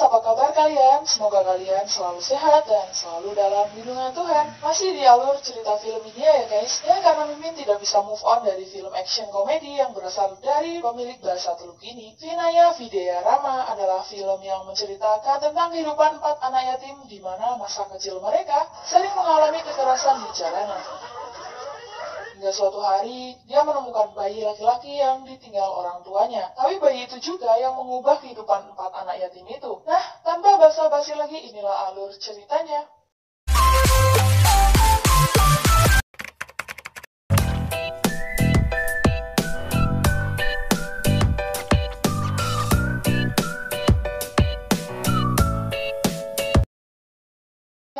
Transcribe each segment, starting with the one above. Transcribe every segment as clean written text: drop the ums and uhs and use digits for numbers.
apa kabar kalian? Semoga kalian selalu sehat dan selalu dalam lindungan Tuhan. Masih di alur cerita film ini ya guys. Ya karena Mimin tidak bisa move on dari film action komedi yang berasal dari pemilik bahasa Teluk ini. Vinaya Vidya Rama adalah film yang menceritakan tentang kehidupan 4 anak yatim di mana masa kecil mereka sering mengalami kekerasan di jalanan. Hingga suatu hari, dia menemukan bayi laki-laki yang ditinggal orang tuanya. Tapi bayi itu juga yang mengubah kehidupan 4 anak yatim itu. Nah, tanpa basa-basi lagi, inilah alur ceritanya.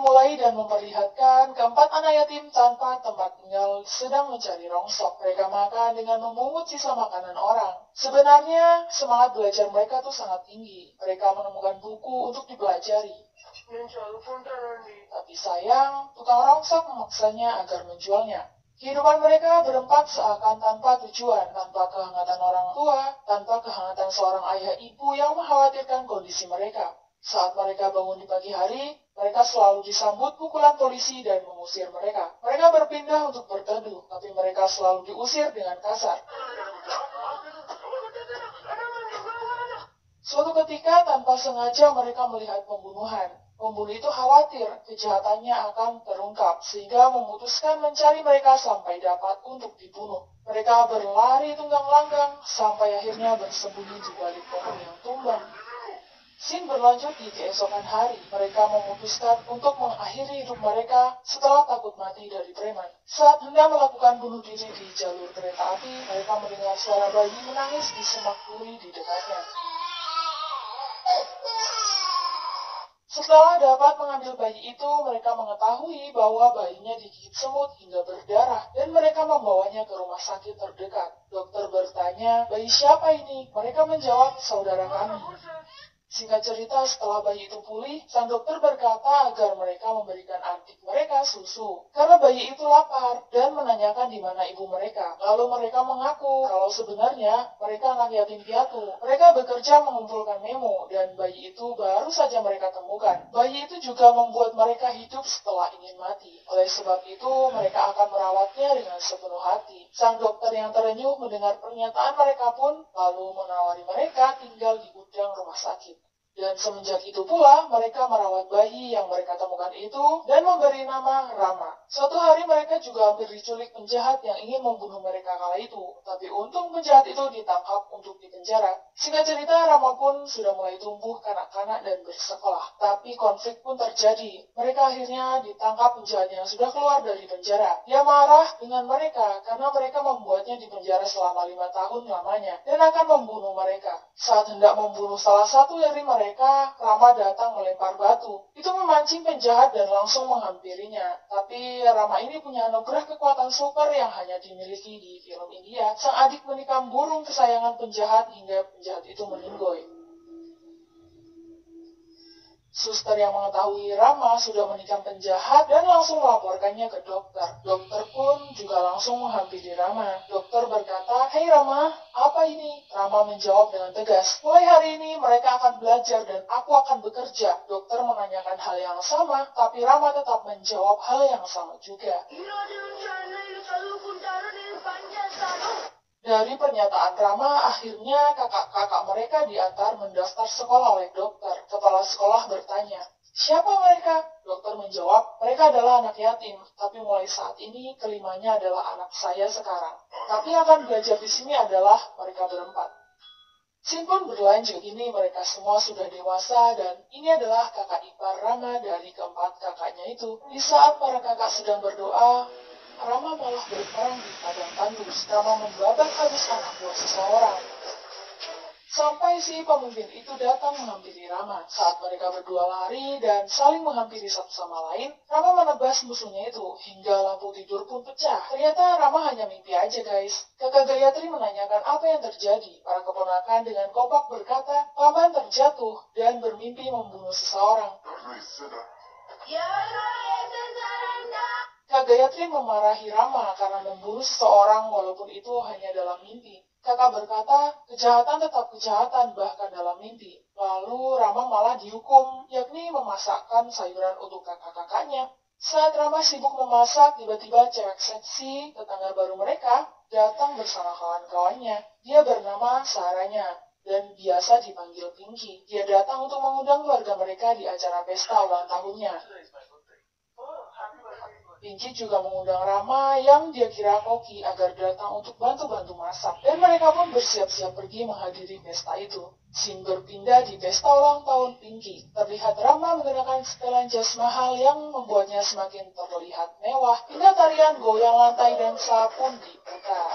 Mulai dan memperlihatkan keempat anak yatim tanpa tempat tinggal sedang mencari rongsok. Mereka makan dengan memungut sisa makanan orang. Sebenarnya semangat belajar mereka tuh sangat tinggi. Mereka menemukan buku untuk dipelajari. Tapi sayang, tukang rongsok memaksanya agar menjualnya. Kehidupan mereka berempat seakan tanpa tujuan, tanpa kehangatan orang tua, tanpa kehangatan seorang ayah ibu yang mengkhawatirkan kondisi mereka. Saat mereka bangun di pagi hari, mereka selalu disambut pukulan polisi dan mengusir mereka. Mereka berpindah untuk berteduh, tapi mereka selalu diusir dengan kasar. Suatu ketika, tanpa sengaja mereka melihat pembunuhan. Pembunuh itu khawatir kejahatannya akan terungkap, sehingga memutuskan mencari mereka sampai dapat untuk dibunuh. Mereka berlari tunggang langgang, sampai akhirnya bersembunyi di balik pohon yang tumbang. Scene berlanjut di keesokan hari. Mereka memutuskan untuk mengakhiri hidup mereka setelah takut mati dari preman. Saat hendak melakukan bunuh diri di jalur kereta api, mereka mendengar suara bayi menangis di semak duri di dekatnya. Setelah dapat mengambil bayi itu, mereka mengetahui bahwa bayinya digigit semut hingga berdarah, dan mereka membawanya ke rumah sakit terdekat. Dokter bertanya, "Bayi siapa ini?" Mereka menjawab, "Saudara kami." Singkat cerita, setelah bayi itu pulih, sang dokter berkata agar mereka memberikan adik mereka susu. Karena bayi itu lapar dan menanyakan di mana ibu mereka. Lalu mereka mengaku kalau sebenarnya mereka anak yatim piatu. Mereka bekerja mengumpulkan memo dan bayi itu baru saja mereka temukan. Bayi itu juga membuat mereka hidup setelah ingin mati. Oleh sebab itu, mereka akan merawatnya dengan sepenuh hati. Sang dokter yang terenyuh mendengar pernyataan mereka pun lalu menawari mereka tinggal di gudang rumah sakit. Dan semenjak itu pula, mereka merawat bayi yang mereka temukan itu dan memberi nama Rama. Suatu hari mereka juga hampir diculik penjahat yang ingin membunuh mereka kala itu. Tapi untung penjahat itu ditangkap untuk dipenjara. Singkat cerita, Rama pun sudah mulai tumbuh kanak-kanak dan bersekolah. Tapi konflik pun terjadi. Mereka akhirnya ditangkap penjahat yang sudah keluar dari penjara. Dia marah dengan mereka karena mereka membuatnya di penjara selama 5 tahun lamanya dan akan membunuh mereka. Saat hendak membunuh salah satu dari mereka, Rama datang melempar batu. Itu memancing penjahat dan langsung menghampirinya. Tapi Rama ini punya anugerah kekuatan super yang hanya dimiliki di film India. Sang adik menikam burung kesayangan penjahat hingga penjahat itu meninggoy. Suster yang mengetahui Rama sudah menikam penjahat dan langsung melaporkannya ke dokter. Dokter pun juga langsung menghampiri Rama. Dokter berkata, "Hei Rama, apa ini?" Rama menjawab dengan tegas, "Mulai hari ini mereka akan belajar dan aku akan bekerja." Dokter menanyakan hal yang sama, tapi Rama tetap menjawab hal yang sama juga. Dari pernyataan Rama, akhirnya kakak-kakak mereka diantar mendaftar sekolah oleh dokter. Kepala sekolah bertanya, "Siapa mereka?" Dokter menjawab, "Mereka adalah anak yatim, tapi mulai saat ini kelimanya adalah anak saya sekarang. Tapi yang akan belajar di sini adalah mereka berempat." Scene pun berlanjut, ini mereka semua sudah dewasa dan ini adalah kakak ipar Rama dari keempat kakaknya itu. Di saat para kakak sedang berdoa, Rama malah berperang di padang tandus. Rama membabat habis anak buah seseorang. Sampai si pemimpin itu datang menghampiri Rama. Saat mereka berdua lari dan saling menghampiri satu sama lain, Rama menebas musuhnya itu hingga lampu tidur pun pecah. Ternyata Rama hanya mimpi aja guys. Kakak Gayatri menanyakan apa yang terjadi. Para keponakan dengan kompak berkata, "Paman terjatuh dan bermimpi membunuh seseorang." Kak Gayatri memarahi Rama karena membunuh seseorang walaupun itu hanya dalam mimpi. Kakak berkata, kejahatan tetap kejahatan bahkan dalam mimpi. Lalu Rama malah dihukum, yakni memasakkan sayuran untuk kakak-kakaknya. Saat Rama sibuk memasak, tiba-tiba cewek seksi, tetangga baru mereka, datang bersama kawan-kawannya. Dia bernama Saranya, dan biasa dipanggil Pinky. Dia datang untuk mengundang keluarga mereka di acara pesta ulang tahunnya. Pinky juga mengundang Rama yang dia kira koki agar datang untuk bantu-bantu masak. Dan mereka pun bersiap-siap pergi menghadiri pesta itu. Scene berpindah di pesta ulang tahun Pinky. Terlihat Rama menggunakan setelan jas mahal yang membuatnya semakin terlihat mewah. Hingga tarian goyang lantai dan pun diputar.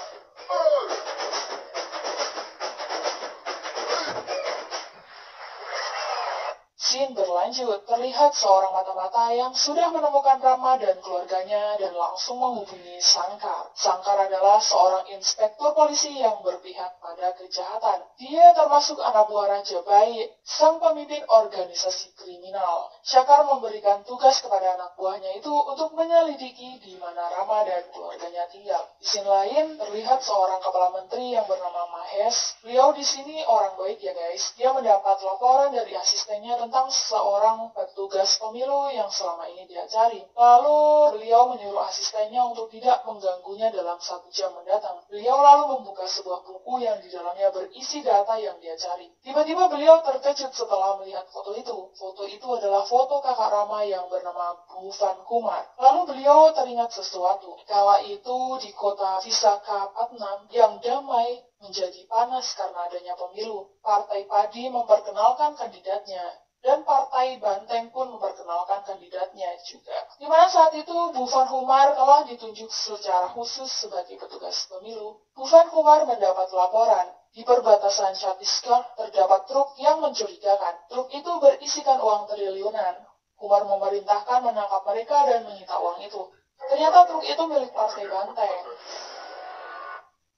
Scene berlanjut, terlihat seorang mata-mata yang sudah menemukan Rama dan keluarganya dan langsung menghubungi Sangkar. Sangkar adalah seorang inspektur polisi yang berpihak pada kejahatan. Dia termasuk anak buah Raja Baik, sang pemimpin organisasi kriminal. Sangkar memberikan tugas kepada anak buahnya itu untuk menyelidiki di mana Rama dan keluarganya tinggal. Di scene lain, terlihat seorang kepala menteri yang bernama Mahesh. Beliau di sini orang baik ya guys. Dia mendapat laporan dari asistennya tentang seorang petugas pemilu yang selama ini dia cari. Lalu beliau menyuruh asistennya untuk tidak mengganggunya dalam 1 jam mendatang. Beliau lalu membuka sebuah buku yang di dalamnya berisi data yang dia cari. Tiba-tiba beliau terkejut setelah melihat foto itu. Foto itu adalah foto kakak Rama yang bernama Bhuvan Kumar. Lalu beliau teringat sesuatu. Kala itu di kota Visakhapatnam yang damai menjadi panas karena adanya pemilu. Partai Padi memperkenalkan kandidatnya. Dan Partai Banteng pun memperkenalkan kandidatnya juga. Di mana saat itu Bhuvan Kumar telah ditunjuk secara khusus sebagai petugas pemilu. Bhuvan Kumar mendapat laporan. Di perbatasan Chhattisgarh terdapat truk yang mencurigakan. Truk itu berisikan uang triliunan. Kumar memerintahkan menangkap mereka dan menyita uang itu. Ternyata truk itu milik Partai Banteng.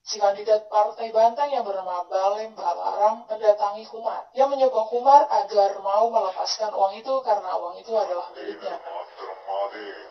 Si kandidat Partai Banteng yang bernama Balem Balaram mendatangi Kumar. Dia menyokong Kumar agar mau melepaskan uang itu karena uang itu adalah miliknya.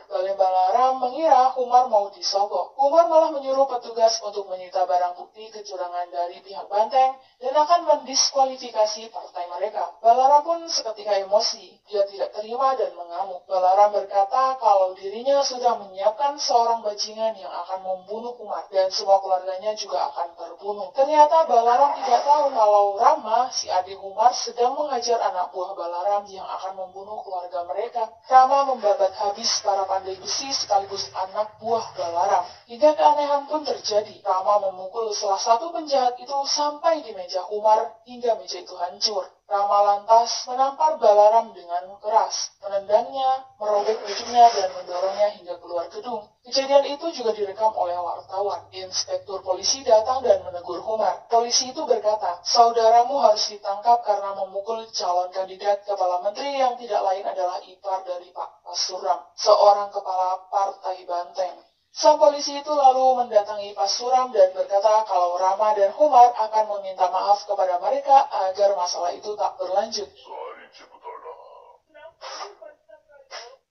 Balem Balaram mengira Kumar mau disogok. Kumar malah menyuruh petugas untuk menyita barang bukti kecurangan dari pihak Banteng dan akan mendiskualifikasi partai mereka. Balaram pun seketika emosi. Dia tidak terima dan mengamuk. Balaram berkata kalau dirinya sudah menyiapkan seorang bajingan yang akan membunuh Kumar dan semua keluarganya juga akan terbunuh. Ternyata Balaram tidak tahu kalau Rama, si adik Kumar, sedang mengajar anak buah Balaram yang akan membunuh keluarga mereka. Rama membabat habis para pandai besi sekaligus anak buah Balaram. Hingga keanehan pun terjadi. Rama memukul salah satu penjahat itu sampai di meja Kumar hingga meja itu hancur. Rama lantas menampar Balaram dengan keras, menendangnya, merobek bajunya, dan mendorongnya hingga keluar gedung. Kejadian itu juga direkam oleh wartawan. Inspektur polisi datang dan menegur Kumar. Polisi itu berkata, saudaramu harus ditangkap karena memukul calon kandidat kepala menteri yang tidak lain adalah ipar dari Pak Pasuram, seorang kepala partai Banteng. Sang polisi itu lalu mendatangi Pasuram dan berkata kalau Rama dan Kumar akan meminta maaf kepada mereka agar masalah itu tak berlanjut.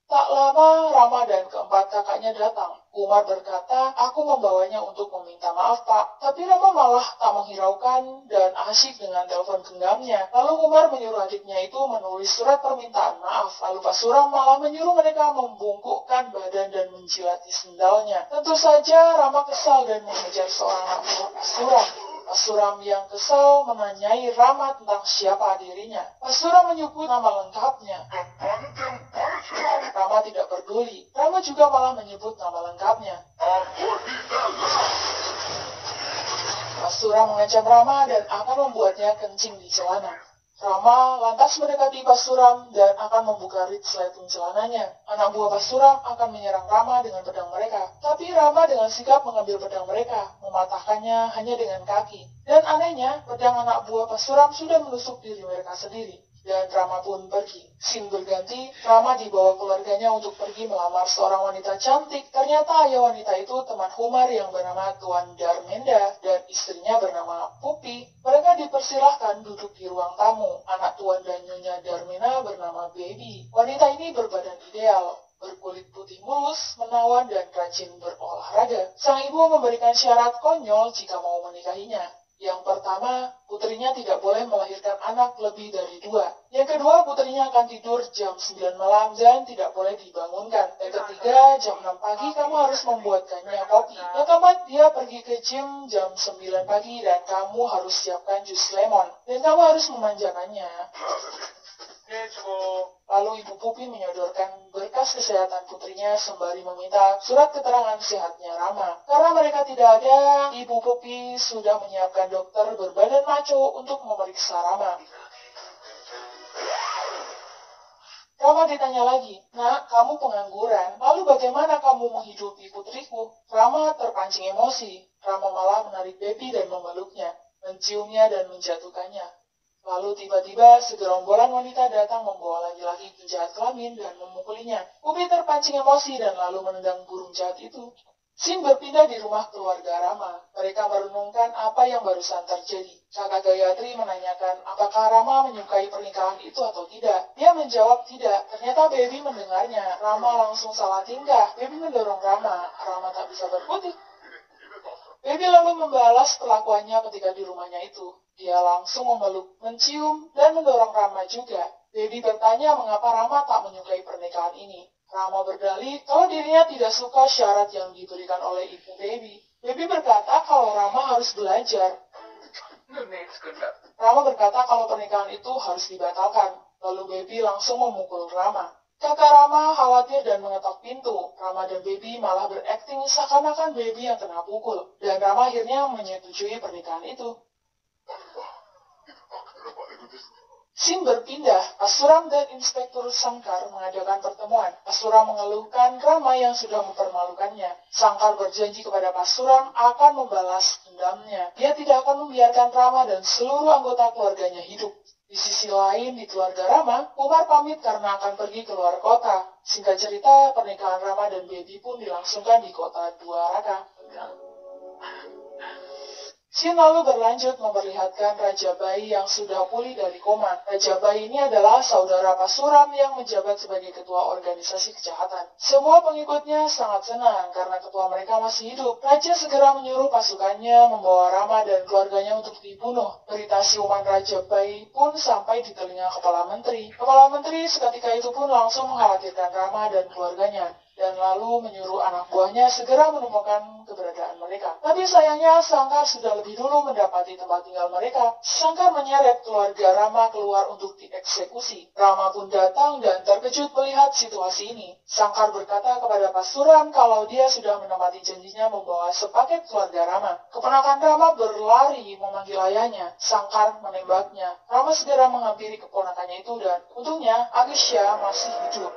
Tak lama Rama dan keempat kakaknya datang. Kumar berkata, aku membawanya untuk meminta maaf pak. Tapi Rama malah tak menghiraukan dan asyik dengan telepon genggamnya. Lalu Kumar menyuruh adiknya itu menulis surat permintaan maaf. Lalu Pasuram malah menyuruh mereka membungkukkan badan dan menjilati sendalnya. Tentu saja Rama kesal dan mengejar seorang anak buah Pasuram. Pasuram yang kesal menanyai Rama tentang siapa dirinya. Pasuram menyebut nama lengkapnya. Rama tidak peduli. Rama juga malah menyebut nama lengkapnya. Pasuram mengancam Rama dan akan membuatnya kencing di celana. Rama lantas mendekati Pasuram dan akan membuka resleting celananya. Anak buah Pasuram akan menyerang Rama dengan pedang mereka. Tapi Rama dengan sigap mengambil pedang mereka, mematahkannya hanya dengan kaki. Dan anehnya, pedang anak buah Pasuram sudah menusuk diri mereka sendiri. Dan Rama pun pergi. Scene berganti, Rama dibawa keluarganya untuk pergi melamar seorang wanita cantik. Ternyata ayah wanita itu teman Kumar yang bernama Tuan Darmenda dan istrinya bernama Pupi. Mereka dipersilahkan duduk di ruang tamu. Anak Tuan dan Nyonya Darmina bernama Baby. Wanita ini berbadan ideal, berkulit putih mulus, menawan, dan rajin berolahraga. Sang ibu memberikan syarat konyol jika mau menikahinya. Yang pertama, putrinya tidak boleh melahirkan anak lebih dari 2. Yang kedua, putrinya akan tidur jam 9 malam dan tidak boleh dibangunkan. Yang ketiga, jam 6 pagi kamu harus membuatkannya kopi. Yang keempat, dia pergi ke gym jam 9 pagi dan kamu harus siapkan jus lemon. Dan kamu harus memanjakannya. Lalu Ibu Pupi menyodorkan berkas kesehatan putrinya sembari meminta surat keterangan sehatnya Rama. Karena mereka tidak ada, Ibu Pupi sudah menyiapkan dokter berbadan maco untuk memeriksa Rama. Rama ditanya lagi, "Nak, kamu pengangguran, lalu bagaimana kamu menghidupi putriku?" Rama terpancing emosi. Rama malah menarik Baby dan memeluknya, menciumnya dan menjatuhkannya. Lalu tiba-tiba segerombolan wanita datang membawa laki-laki penjahat kelamin dan memukulinya. Pupi terpancing emosi dan lalu menendang burung jahat itu. Scene berpindah di rumah keluarga Rama. Mereka merenungkan apa yang barusan terjadi. Kakak Gayatri menanyakan apakah Rama menyukai pernikahan itu atau tidak. Dia menjawab tidak. Ternyata Baby mendengarnya. Rama langsung salah tingkah. Baby mendorong Rama. Rama tak bisa berkutik. Baby lalu membalas perlakuannya ketika di rumahnya itu. Dia langsung memeluk, mencium, dan mendorong Rama juga. Baby bertanya mengapa Rama tak menyukai pernikahan ini. Rama berdalih kalau dirinya tidak suka syarat yang diberikan oleh ibu Baby. Baby berkata kalau Rama harus belajar. Rama berkata kalau pernikahan itu harus dibatalkan. Lalu Baby langsung memukul Rama. Kakak Rama khawatir dan mengetok pintu. Rama dan Baby malah berakting seakan-akan Baby yang kena pukul. Dan Rama akhirnya menyetujui pernikahan itu. Scene berpindah, Asuram dan Inspektur Sangkar mengadakan pertemuan. Asuram mengeluhkan Rama yang sudah mempermalukannya. Sangkar berjanji kepada Asuram akan membalas dendamnya. Dia tidak akan membiarkan Rama dan seluruh anggota keluarganya hidup. Di sisi lain, di keluarga Rama, Umar pamit karena akan pergi keluar kota. Singkat cerita, pernikahan Rama dan Baby pun dilangsungkan di kota Dwaraka. Scene lalu berlanjut memperlihatkan Raja Bayi yang sudah pulih dari koma. Raja Bayi ini adalah saudara Pasuram yang menjabat sebagai ketua organisasi kejahatan. Semua pengikutnya sangat senang karena ketua mereka masih hidup. Raja segera menyuruh pasukannya membawa Rama dan keluarganya untuk dibunuh. Berita siuman Raja Bayi pun sampai di telinga Kepala Menteri. Kepala Menteri seketika itu pun langsung mengkhawatirkan Rama dan keluarganya. Dan lalu menyuruh anak buahnya segera menemukan keberadaan mereka. Tapi sayangnya Sangkar sudah lebih dulu mendapati tempat tinggal mereka. Sangkar menyeret keluarga Rama keluar untuk dieksekusi. Rama pun datang dan terkejut melihat situasi ini. Sangkar berkata kepada Pasuram kalau dia sudah menepati janjinya membawa sepaket keluarga Rama. Keponakan Rama berlari memanggil ayahnya. Sangkar menembaknya. Rama segera menghampiri keponakannya itu dan untungnya Agisha masih hidup.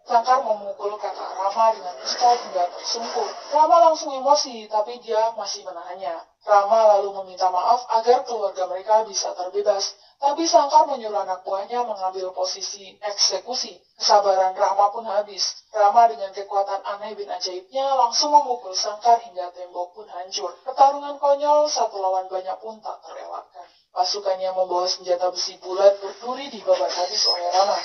Sangkar memukul kakak Rama dengan pistol hingga tersungkur. Rama langsung emosi, tapi dia masih menahannya. Rama lalu meminta maaf agar keluarga mereka bisa terbebas. Tapi Sangkar menyuruh anak buahnya mengambil posisi eksekusi. Kesabaran Rama pun habis. Rama dengan kekuatan aneh bin ajaibnya langsung memukul Sangkar hingga tembok pun hancur. Pertarungan konyol satu lawan banyak pun tak terelakkan. Pasukannya membawa senjata besi bulat berduri dibabat habis oleh Rama.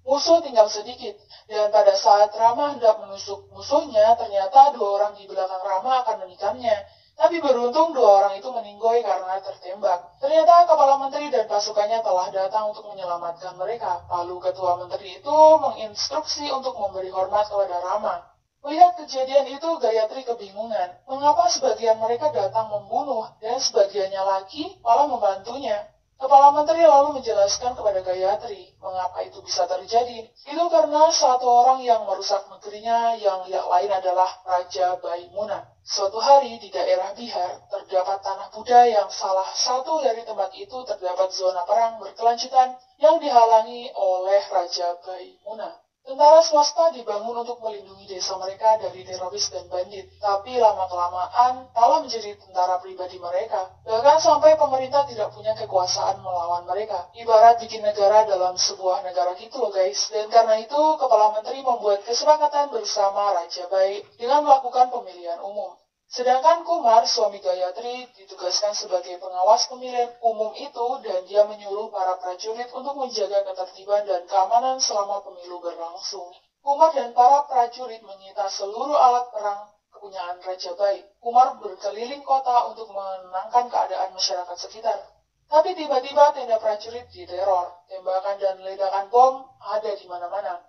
Musuh tinggal sedikit, dan pada saat Rama hendak menusuk musuhnya, ternyata 2 orang di belakang Rama akan menikamnya. Tapi beruntung 2 orang itu meninggoy karena tertembak. Ternyata Kepala Menteri dan pasukannya telah datang untuk menyelamatkan mereka. Lalu Ketua Menteri itu menginstruksi untuk memberi hormat kepada Rama. Melihat kejadian itu, Gayatri kebingungan. Mengapa sebagian mereka datang membunuh, dan sebagiannya lagi malah membantunya? Kepala Menteri lalu menjelaskan kepada Gayatri mengapa itu bisa terjadi. Itu karena satu orang yang merusak negerinya yang tidak lain adalah Raja Baimuna. Suatu hari di daerah Bihar terdapat tanah Buddha yang salah satu dari tempat itu terdapat zona perang berkelanjutan yang dihalangi oleh Raja Baimuna. Tentara swasta dibangun untuk melindungi desa mereka dari teroris dan bandit, tapi lama-kelamaan malah menjadi tentara pribadi mereka. Bahkan sampai pemerintah tidak punya kekuasaan melawan mereka. Ibarat bikin negara dalam sebuah negara gitu loh guys. Dan karena itu, Kepala Menteri membuat kesepakatan bersama Raja Baik dengan melakukan pemilihan umum. Sedangkan Kumar, suami Gayatri, ditugaskan sebagai pengawas pemilihan umum itu dan dia menyuruh para prajurit untuk menjaga ketertiban dan keamanan selama pemilu berlangsung. Kumar dan para prajurit menyita seluruh alat perang kepunyaan Raja Bai. Kumar berkeliling kota untuk menenangkan keadaan masyarakat sekitar. Tapi tiba-tiba tenda prajurit diteror. Tembakan dan ledakan bom ada di mana-mana.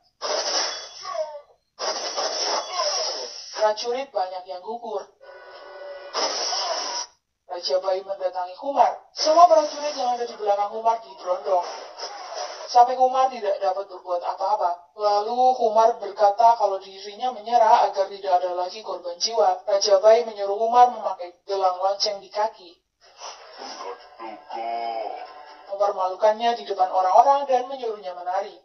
Prajurit banyak yang gugur. Raja Bai mendatangi Kumar. Semua prajurit yang ada di belakang Kumar diberondong. Sampai Kumar tidak dapat berbuat apa-apa. Lalu Kumar berkata kalau dirinya menyerah agar tidak ada lagi korban jiwa. Raja Bai menyuruh Kumar memakai gelang lonceng di kaki. Mempermalukannya di depan orang-orang dan menyuruhnya menari.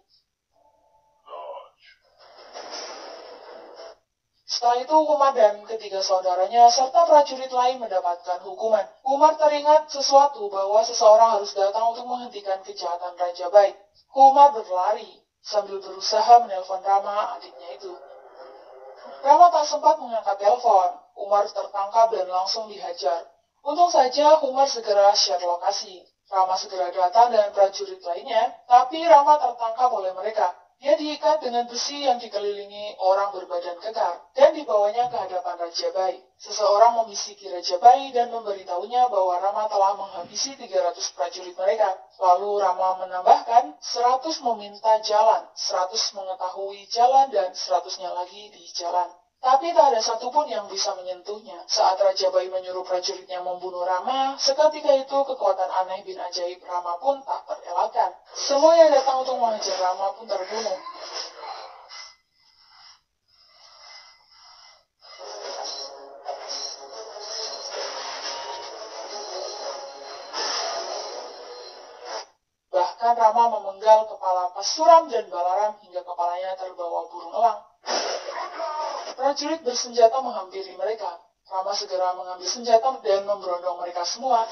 Setelah itu Kumar dan ketiga saudaranya serta prajurit lain mendapatkan hukuman. Kumar teringat sesuatu bahwa seseorang harus datang untuk menghentikan kejahatan Raja Bai. Kumar berlari sambil berusaha menelpon Rama, adiknya itu. Rama tak sempat mengangkat telepon. Kumar tertangkap dan langsung dihajar. Untung saja Kumar segera share lokasi. Rama segera datang dengan prajurit lainnya, tapi Rama tertangkap oleh mereka. Dia diikat dengan besi yang dikelilingi orang berbadan kekar dan dibawanya ke hadapan Raja Bai. Seseorang membisiki Raja Bai dan memberitahunya bahwa Rama telah menghabisi 300 prajurit mereka. Lalu Rama menambahkan 100 meminta jalan, 100 mengetahui jalan dan 100-nya lagi di jalan. Tapi tak ada satupun yang bisa menyentuhnya. Saat Raja Bai menyuruh prajuritnya membunuh Rama, seketika itu kekuatan aneh bin ajaib Rama pun tak terelakkan. Semua yang datang untuk menghajar Rama pun terbunuh. Bahkan Rama memenggal kepala Pasuram dan Balaram hingga kepalanya terbawa burung elang. Prajurit bersenjata menghampiri mereka. Rama segera mengambil senjata dan memberondong mereka semua.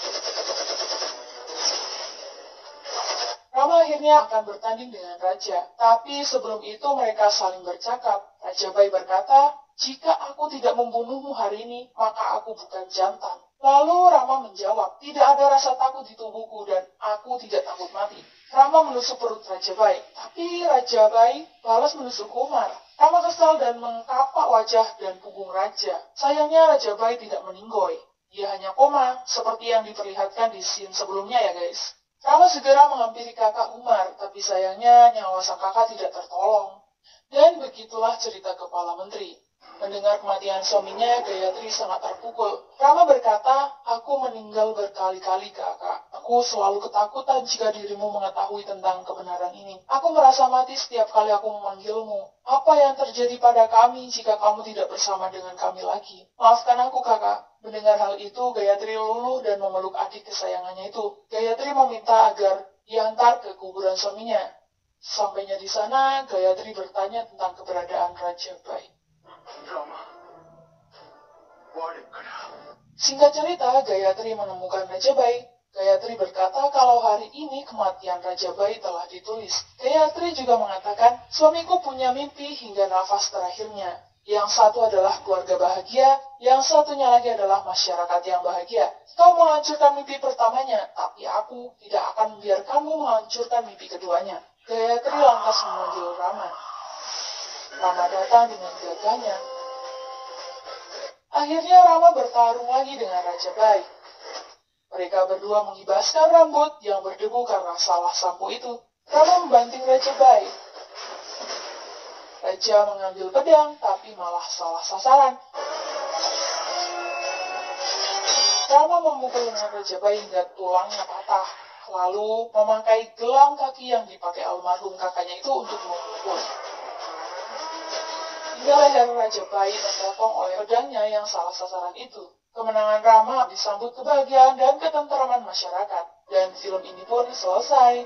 Rama akhirnya akan bertanding dengan Raja. Tapi sebelum itu mereka saling bercakap. Raja Bai berkata, "Jika aku tidak membunuhmu hari ini, maka aku bukan jantan." Lalu Rama menjawab, "Tidak ada rasa takut di tubuhku dan aku tidak takut mati." Rama menusuk perut Raja Bai, tapi Raja Bai balas menusuk Kumar. Rama kesal dan mengkapak wajah dan punggung Raja. Sayangnya Raja Bai tidak meninggoy. Dia hanya koma, seperti yang diperlihatkan di scene sebelumnya ya guys. Rama segera menghampiri kakak Umar, tapi sayangnya nyawa sang kakak tidak tertolong. Dan begitulah cerita kepala menteri. Mendengar kematian suaminya, Gayatri sangat terpukul. Rama berkata, "Aku meninggal berkali-kali kakak. Aku selalu ketakutan jika dirimu mengetahui tentang kebenaran ini. Aku merasa mati setiap kali aku memanggilmu. Apa yang terjadi pada kami jika kamu tidak bersama dengan kami lagi? Maafkan aku kakak." Mendengar hal itu, Gayatri luluh dan memeluk adik kesayangannya itu. Gayatri meminta agar diantar ke kuburan suaminya. Sampainya di sana, Gayatri bertanya tentang keberadaan Raja Bai. Singkat cerita, Gayatri menemukan Raja Bai. Gayatri berkata kalau hari ini kematian Raja Bai telah ditulis. Gayatri juga mengatakan, "Suamiku punya mimpi hingga nafas terakhirnya. Yang satu adalah keluarga bahagia, yang satunya lagi adalah masyarakat yang bahagia. Kau menghancurkan mimpi pertamanya, tapi aku tidak akan membiarkanmu menghancurkan mimpi keduanya." Gayatri lantas memanggil Rama. Rama datang dengan gagahnya. Akhirnya Rama bertarung lagi dengan Raja Bai. Mereka berdua mengibaskan rambut yang berdebu karena salah sampo itu. Rama membanting Raja Bai. Raja mengambil pedang, tapi malah salah sasaran. Rama memukul dengan Raja Bai hingga tulangnya patah. Lalu memakai gelang kaki yang dipakai almarhum kakaknya itu untuk memukul. Hingga leher Raja Bai terpotong oleh pedangnya yang salah sasaran itu. Kemenangan Rama disambut kebahagiaan dan ketenteraman masyarakat. Dan film ini pun selesai.